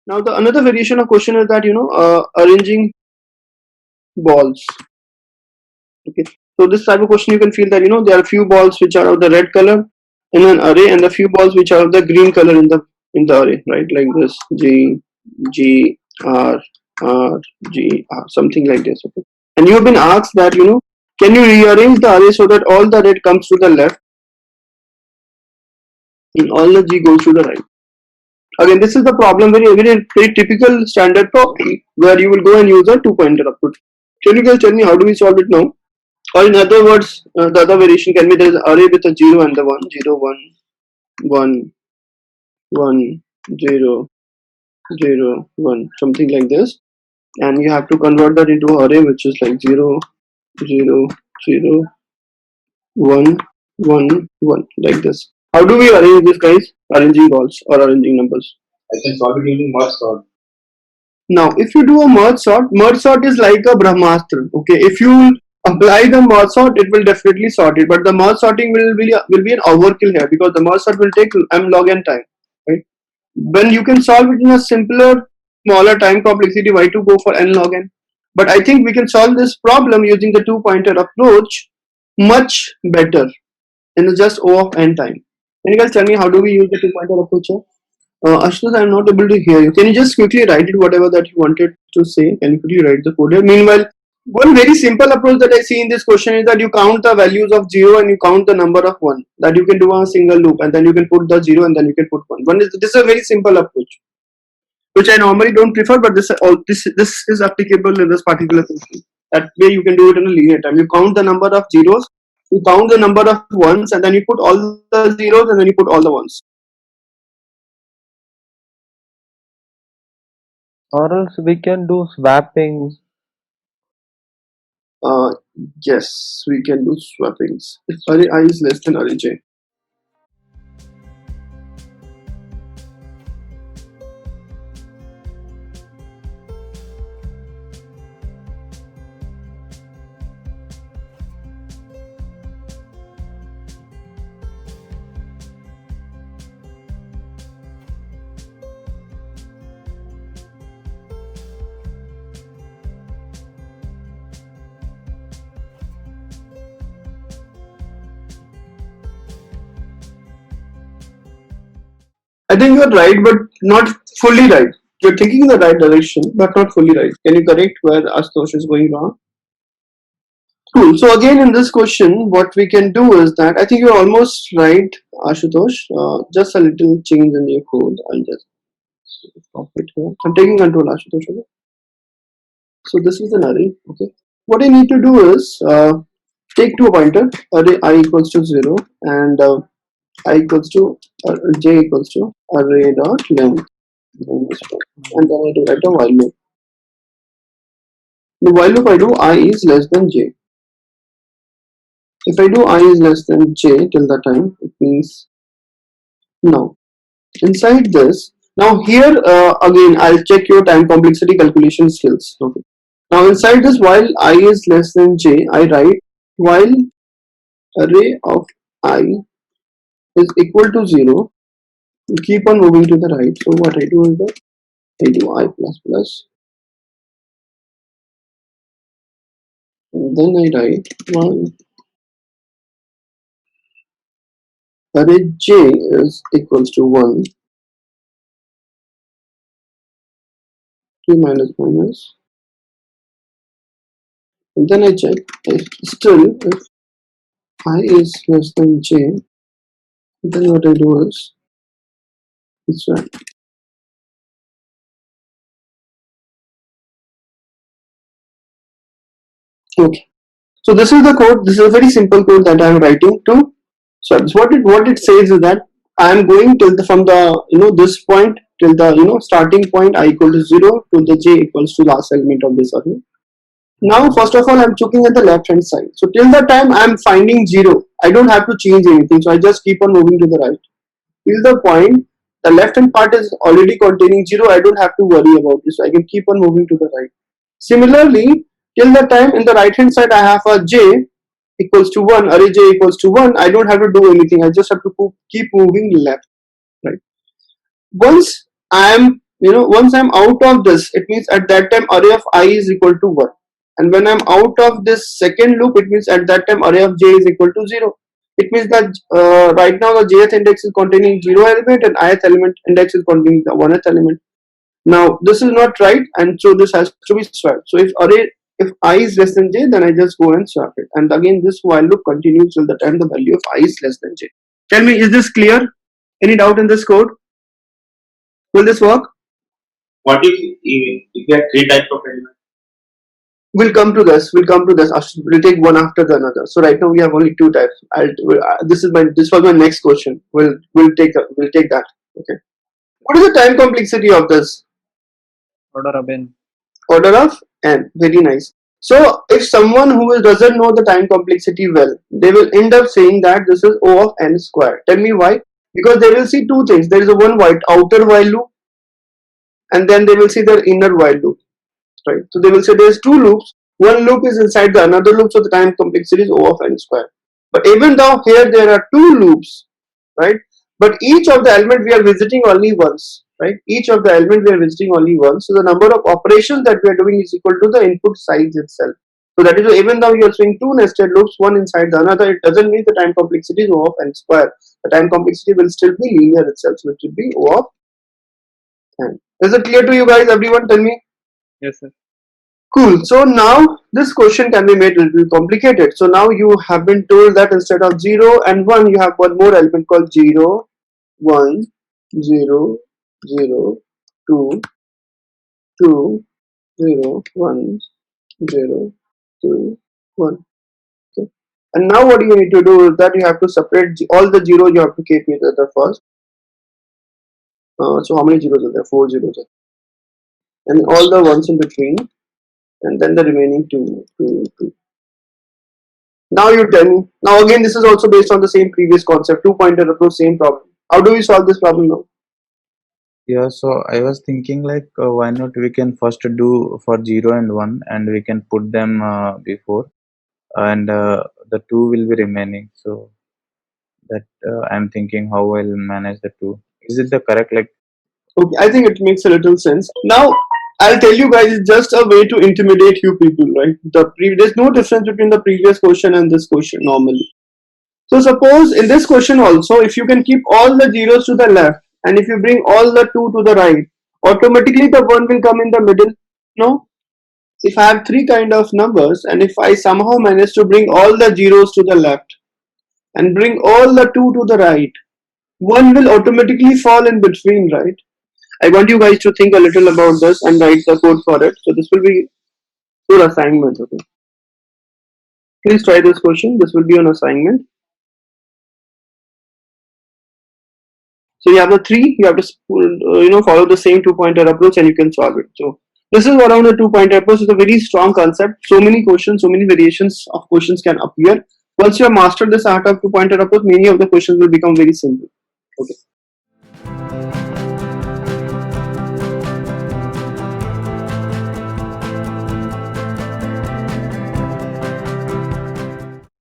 Now the another variation of question is that arranging balls. Okay, so this type of question you can feel that there are few balls which are of the red color in an array and a few balls which are of the green color in the array, right? Like this G G R R G R, something like this. Okay, and you have been asked that can you rearrange the array so that all the red comes to the left and all the G goes to the right. Again, this is the problem, very typical standard problem where you will go and use a two-pointer approach. Can you guys tell me how do we solve it now? Or in other words, the other variation can be there is an array with a 0 and the 1, 0, 1, 1, 1, 0, 0, 1, something like this. And you have to convert that into an array which is like 0, 0, 0, 1, 1, 1, like this. How do we arrange this, guys? Arranging balls or arranging numbers? I can solve it using merge sort. Now, if you do a merge sort is like a Brahmastra. Okay, if you apply the merge sort, it will definitely sort it. But the merge sorting will be an overkill here because the merge sort will take m log n time, right? When you can solve it in a simpler, smaller time complexity, why to go for n log n? But I think we can solve this problem using the two-pointer approach much better in just O of n time. Can you guys tell me how do we use the two-pointer approach here? Ashutosh, I'm not able to hear you. Can you just quickly write it, whatever that you wanted to say? Can you quickly write the code here? Meanwhile, one very simple approach that I see in this question is that you count the values of 0 and you count the number of 1. That you can do a single loop and then you can put the 0 and then you can put 1. This is a very simple approach, which I normally don't prefer, but this is applicable in this particular question. That way you can do it in a linear time. You count the number of zeros, you count the number of ones, and then you put all the zeros and then you put all the ones. Or else we can do swapping. Yes, we can do swappings. If array I is less than array j. I think you're right, but not fully right. You're thinking in the right direction, but not fully right. Can you correct where Ashutosh is going wrong? Cool. So again, in this question, what we can do is that I think you're almost right, Ashutosh. Just a little change in your code. I'll just stop it here. I'm taking control, Ashutosh. Okay? So this is an array. Okay. What I need to do is take two pointer array I equals to 0 and I equals to j equals to array dot length, and then I do write a while loop. The while loop I do I is less than j. If I do I is less than j till the time, it means now inside this. Now here again I'll check your time complexity calculation skills. Okay. Now inside this while I is less than j, I write while array of I is equal to 0, you keep on moving to the right. So what I do is that I do I plus plus, and then I write 1 array j is equals to 1, 2 minus minus, and then I check if I is less than j, then what I do is this one. Okay, so this is the code. This is a very simple code that I am writing to. So what it says is that I am going till from the this point till the starting point I equal to 0 to the j equals to last segment of this array. Now first of all I'm looking at the left hand side. So till the time I'm finding 0, I don't have to change anything. So I just keep on moving to the right. Till the point the left hand part is already containing 0, I don't have to worry about this. So I can keep on moving to the right. Similarly, till the time in the right hand side I have a j equals to 1, array j equals to 1, I don't have to do anything. I just have to keep moving left, right? Once I am once I'm out of this, it means at that time array of I is equal to 1. And when I'm out of this second loop, it means at that time array of j is equal to 0. It means that right now the jth index is containing 0 element and ith element index is containing the 1th element. Now this is not right, and so this has to be swapped. So if I is less than j, then I just go and swap it. And again, this while loop continues till the time the value of I is less than j. Tell me, is this clear? Any doubt in this code? Will this work? What if you have three types of elements? We'll come to this. We'll take one after the another. So right now we have only two types. This was my next question. We'll take that. Okay. What is the time complexity of this? Order of n. Order of n. Very nice. So if someone who doesn't know the time complexity well, they will end up saying that this is O of n square. Tell me why? Because they will see two things. There is a one outer while loop, and then they will see the inner while loop. Right. So they will say there's two loops. One loop is inside the another loop, so the time complexity is O of n square. But even though here there are two loops, right? But each of the element we are visiting only once, right? Each of the element we are visiting only once. So the number of operations that we are doing is equal to the input size itself. So that is why even though you are seeing two nested loops, one inside the another, it doesn't mean the time complexity is O of n square. The time complexity will still be linear itself, so it should be O of n. Is it clear to you guys? Everyone, tell me. Yes, sir. Cool. So now this question can be made a little complicated. So now you have been told that instead of 0 and 1, you have one more element called 0, 1, 0, 0, 2, 2, 0, 1, 0, 2, 1. Okay. And now what you need to do is that you have to separate all the zeros, you have to keep each other first. So how many zeros are there? 4 zeros. And all the ones in between. And then the remaining 2. Now you tell me. Now again, this is also based on the same previous concept, two-pointer approach, same problem. How do we solve this problem now? Yeah, so I was thinking like why not we can first do for 0 and 1 and we can put them before and the 2 will be remaining. So that I'm thinking how I'll manage the 2. Is it the correct like? Okay, I think it makes a little sense. Now I'll tell you guys, it's just a way to intimidate you people, right? There's no difference between the previous question and this question normally. So suppose in this question also, if you can keep all the zeros to the left and if you bring all the 2 to the right, automatically the 1 will come in the middle. No? If I have three kind of numbers and if I somehow manage to bring all the zeros to the left and bring all the 2 to the right, 1 will automatically fall in between, right? I want you guys to think a little about this and write the code for it. So this will be your assignment, okay? Please try this question. This will be an assignment. So you have the 3, you have to follow the same two-pointer approach and you can solve it. So this is around a two-pointer approach. It's a very strong concept. So many questions, so many variations of questions can appear. Once you have mastered this art of two-pointer approach, many of the questions will become very simple. Okay.